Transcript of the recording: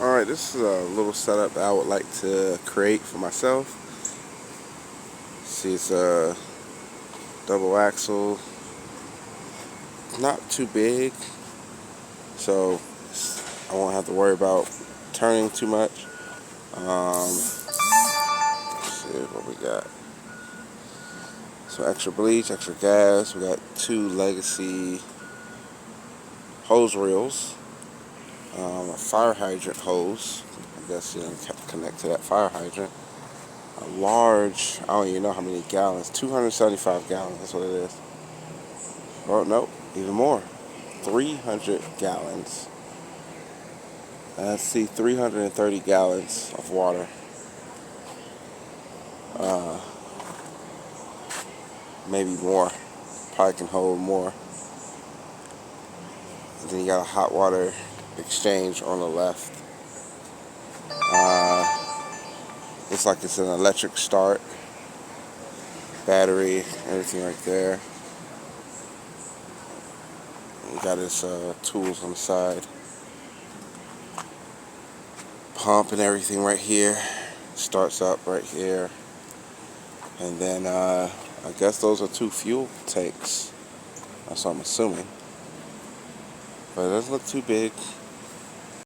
Alright, this is a little setup that I would like to create for myself. See, it's a double axle, not too big, so I won't have to worry about turning too much. Let's see what we got. So extra bleach, extra gas. We got 2 Legacy hose reels, a fire hydrant hose. I guess you connect to that fire hydrant. A large, I don't even know how many gallons, 275 gallons, that's what it is. Oh, no, even more, 300 gallons. Let's see, 330 gallons of water. Maybe more, probably can hold more. And then you got a hot water exchange on the left. Looks like it's an electric start, battery, everything right there. You got his tools on the side, pump and everything right here. Starts up right here, and then I guess those are 2 fuel tanks. That's what I'm assuming, but it doesn't look too big.